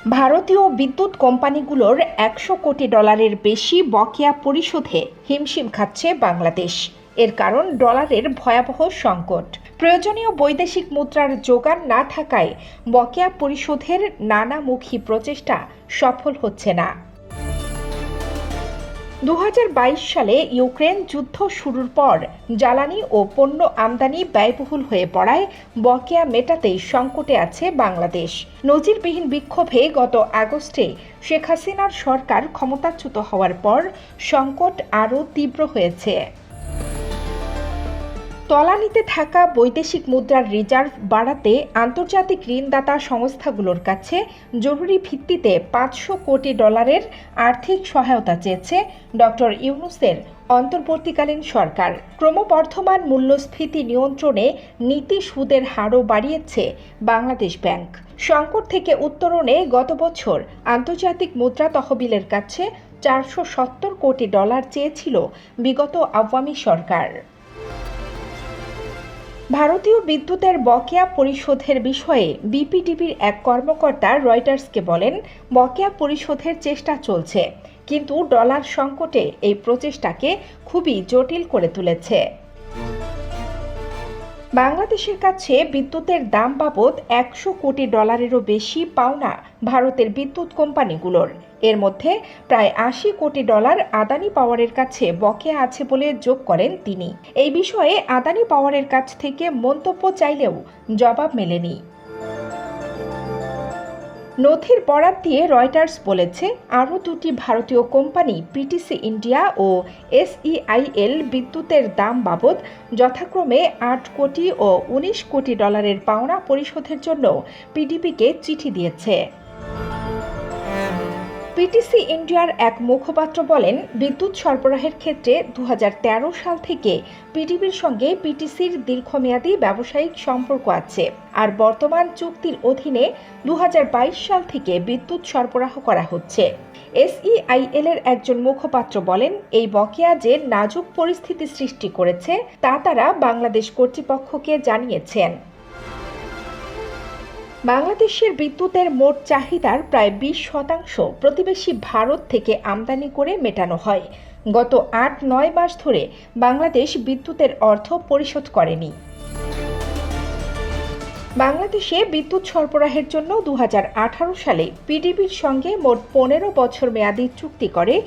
ভারতীয় বিদ্যুৎ কোম্পানিগুলোর $100 কোটি বেশি বকেয়া পরিশোধে হিমশিম খাচ্ছে বাংলাদেশ। এর কারণ ডলারের ভয়াবহ সংকট। প্রয়োজনীয় বৈদেশিক মুদ্রার জোগান না থাকায় বকেয়া পরিশোধের নানামুখী প্রচেষ্টা সফল হচ্ছে না। 2022 সালে ইউক্রেন যুদ্ধ শুরুর পর জ্বালানি ও পণ্য আমদানি ব্যয়বহুল হয়ে পড়ায় বকেয়া মেটাতেই সংকটে আছে বাংলাদেশ। নজিরবিহীন বিক্ষোভে গত আগস্টে শেখ হাসিনার সরকার ক্ষমতাচ্যুত হওয়ার পর সংকট আরও তীব্র হয়েছে। তলানিতে থাকা বৈদেশিক মুদ্রার রিজার্ভ বাড়াতে আন্তর্জাতিক ঋণদাতা সংস্থাগুলোর কাছে জরুরি ভিত্তিতে $500 কোটি আর্থিক সহায়তা চেয়েছে ডক্টর ইউনূসের অন্তর্বর্তীকালীন সরকার। ক্রমবর্ধমান মূল্যস্ফীতি নিয়ন্ত্রণে নীতি সুদের হারও বাড়িয়েছে বাংলাদেশ ব্যাংক। সংকট থেকে উত্তরণে গত বছর আন্তর্জাতিক মুদ্রা তহবিলের কাছে $470 কোটি চেয়েছিল বিগত আওয়ামী সরকার। ভারতীয় বিদ্যুতের বকেয়া পরিশোধের বিষয়ে বিপিডিবির এক কর্মকর্তা রয়টার্সকে বলেন, বকেয়া পরিশোধের চেষ্টা চলছে, কিন্তু ডলার সংকটে এই প্রচেষ্টাকে খুবই জটিল করে তুলেছে। বাংলাদেশের কাছে বিদ্যুতের দাম বাবদ $100 কোটি বেশি পাওনা ভারতের বিদ্যুৎ কোম্পানিগুলোর। এর মধ্যে প্রায় $80 কোটি আদানি পাওয়ারের কাছে বকেয়া আছে বলে যোগ করেন তিনি। এই বিষয়ে আদানি পাওয়ারের কাছ থেকে মন্তব্য চাইলেও জবাব মেলেনি। নথির বরাত দিয়ে রয়টার্স বলেছে, আরও দুটি ভারতীয় কোম্পানি পিটিসি ইন্ডিয়া ও SEIL বিদ্যুতের দাম বাবদ যথাক্রমে $8 কোটি ও $19 কোটি পাওনা পরিশোধের জন্য পিডিবিকে চিঠি দিয়েছে। পিটিসি ইন্ডিয়ার এক মুখপাত্র বলেন, বিদ্যুৎ সরবরাহের ক্ষেত্রে 2013 সাল থেকে পিডিবির সঙ্গে পিটিসির দীর্ঘমেয়াদী ব্যবসায়িক সম্পর্ক আছে, আর বর্তমান চুক্তির অধীনে 2022 সাল থেকে বিদ্যুৎ সরবরাহ করা হচ্ছে। SEIL এর একজন মুখপাত্র বলেন, এই বকেয়া যে নাজুক পরিস্থিতি সৃষ্টি করেছে তা তারা বাংলাদেশ কর্তৃপক্ষকে জানিয়েছেন। বাংলাদেশের বিদ্যুতের মোট চাহিদার প্রায় 20% প্রতিবেশী ভারত থেকে আমদানি করে মেটানো হয়। গত 8-9 মাস ধরে বাংলাদেশ বিদ্যুতের অর্থ পরিশোধ করেনি। বাংলাদেশে বিদ্যুৎ সরবরাহের জন্য 2018 সালে পিডিবির সঙ্গে মোট 15 বছর মেয়াদী চুক্তি করে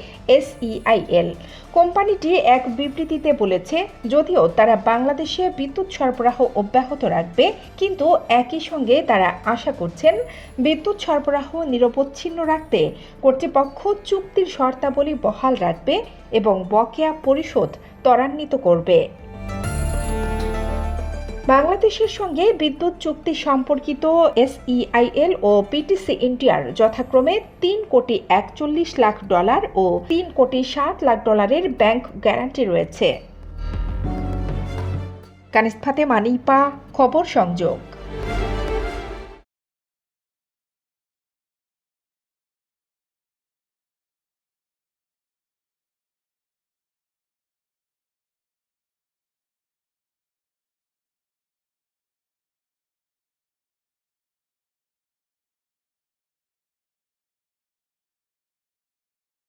SEIL। কোম্পানিটি এক বিবৃতিতে বলেছে, যদিও তারা বাংলাদেশে বিদ্যুৎ সরবরাহ অব্যাহত রাখবে, কিন্তু একই সঙ্গে তারা আশা করছেন বিদ্যুৎ সরবরাহ নিরবচ্ছিন্ন রাখতে কর্তৃপক্ষ চুক্তির শর্তাবলী বহাল রাখবে এবং বকেয়া পরিশোধ ত্বরান্বিত করবে। বাংলাদেশের সঙ্গে বিদ্যুৎ চুক্তি সম্পর্কিত SEIL ও পিটিসি ইন্ডিয়ার যথাক্রমে $3 কোটি 41 লাখ ও $3 কোটি 7 লাখ ব্যাংক গ্যারান্টি রয়েছে। কানিজ ফাতেমা, নিপা, খবর সংযোগ।